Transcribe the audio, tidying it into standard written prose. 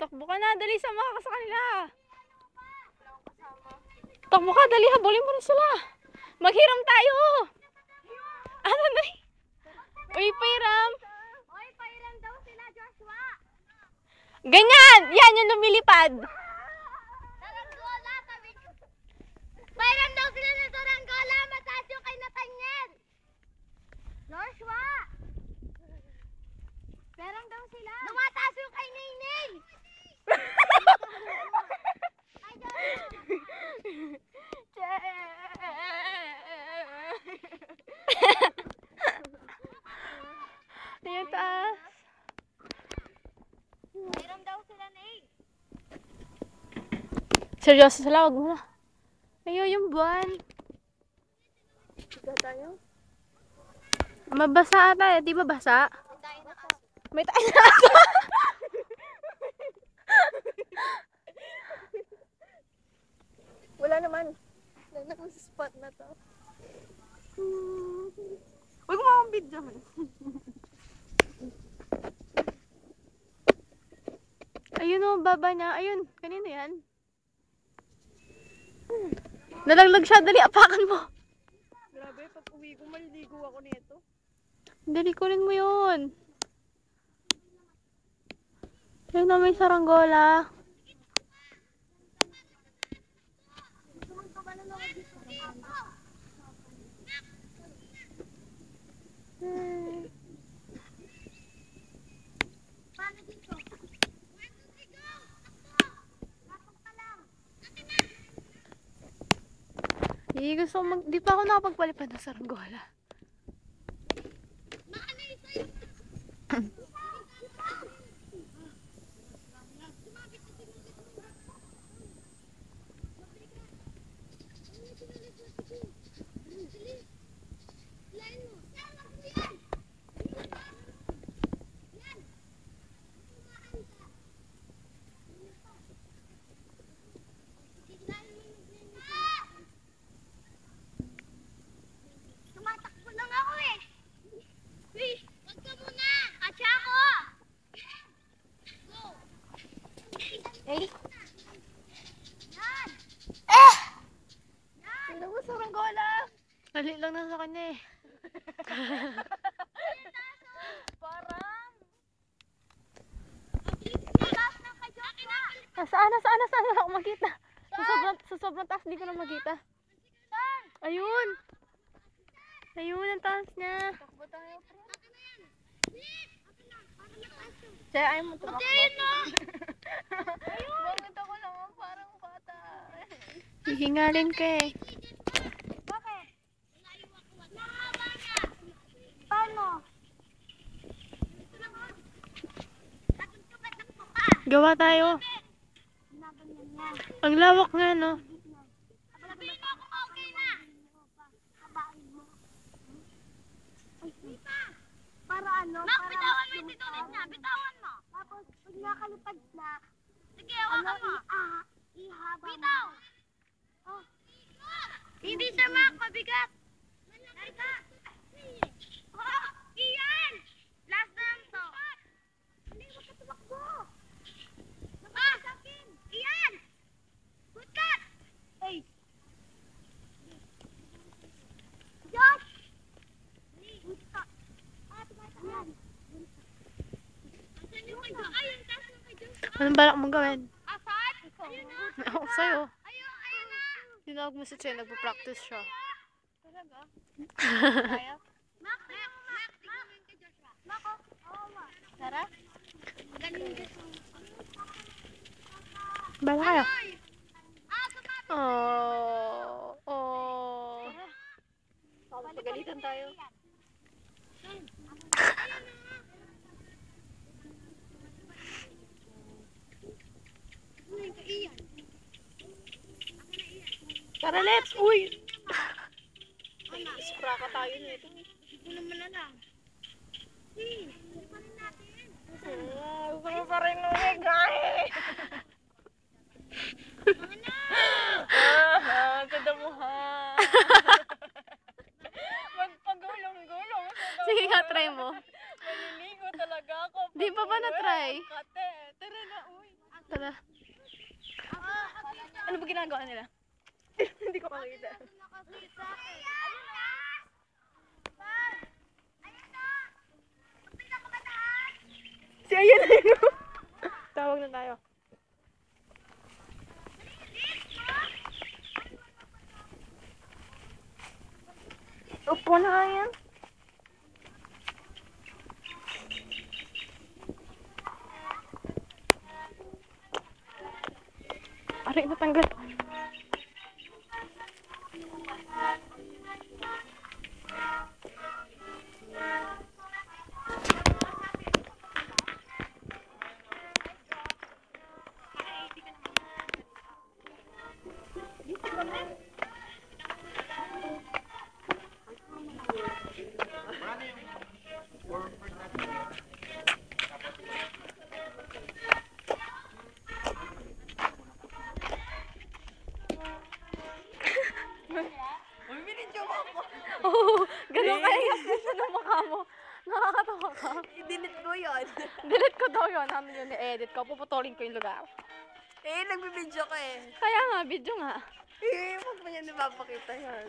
Takbo ka na, dali, sama ka sa kanila. Takbo ka, dali, habulin mo rin sila. Maghiram tayo. Ano, dali. Uy, pairam. Uy, pairam daw sila, Joshua. Ganyan, yan yung lumilipad. Saranggola, sabi niyo. Pairam daw sila na Saranggola, mataas yung kay Nathaniel. Joshua. Pairam daw sila. Lumataas yung kay Nainay. Ay, Ayun, taas. pairam daw sila, Nay. Seryoso sila, wag mo na. Ayun yung buwan. Siga tayo. Mabasa ata, di ba basa? Tayo na aso. May tayo na aso. Wala naman. Wala na sa spot na to. Huwag mo akong video. Ayun o, baba niya. Ayun, kanino yan? Nalaglag siya, dali, apakan mo. Grabe, pag uwi ko, maliligo ako nito. Dali, kunin mo yun. Ayun na, may saranggola. Di pa ako nakapagpalipad ng saranggola. Tumatakbo lang ako eh. Uy, wag ka muna. Atya ako. Go. Eh? Yan. Ano mo saranggola? Dali lang na sa kanya eh. Parang. Taas ng kay Joshua. Saan ako makita? Sa sobrang taas, di ko na makita. Ayun. Ayun, ang taas niya. Takbo tayo, pre. Siya, ayaw mo tumakbo. Bakit ako naman parang bata? Hihingalin ka eh. Bakit? Mahaba na. Paano? Gawa tayo. Ang lawak nga, no? Sabihin mo kung okay na. Habain mo. Para ano? Mak, bitawan mo yung titulit niya. Bitawan mo. Tapos, pag nakalipad na, sige, hawakan mo. Ihaba mo. Bitaw. Oh. Hindi siya, Mak. Mabigat. Narita. Oh, iyan. Last time to. Hindi, wag ka tumakbo. Iyan. Good cut. Hey. Josh. Good cut. Yan. Asan yung kay Josh? Ay, yung taas ng kay Josh. Anong balak mong gawin? Asan? Ayun na. Ako sa'yo. Ayun na. Tinawag mo si Chen, nagpo-practice siya. Talaga? Kaya? Mak, tingnan mo yung kay Joshua. Mak, oo, Mak. Tara? Galing dito. Bala kayo. Sumabit. Oh. Pagalitan tayo. Tara, let's! Uy! Spraka tayo nito. Ito naman na lang. Gusto mo pa rin lumigay! Kadamuhan! Magpagulong-gulong. Sige nga, try mo. Maliligo talaga ako. Di pa ba na-try? Kate, tara na, uy. Tara. Ano ba ginagawa nila? Hindi ko makita. Nakakita. Ayun na! Sir! Ayun na! Pinakamataas! Si Ayan na yun. Tawag na tayo. Upo na nga yan. Aray, natanggal. Oo, ganun kaya yung expression ng mukha mo. Nakakatawa ka. I-delete ko yun. Delete ko daw yun. Ano yun, i-edit ko. Puputulin ko yung lugar. Nagbibideo ko eh. Kaya nga, video nga. Huwag mo yan napapakita yan.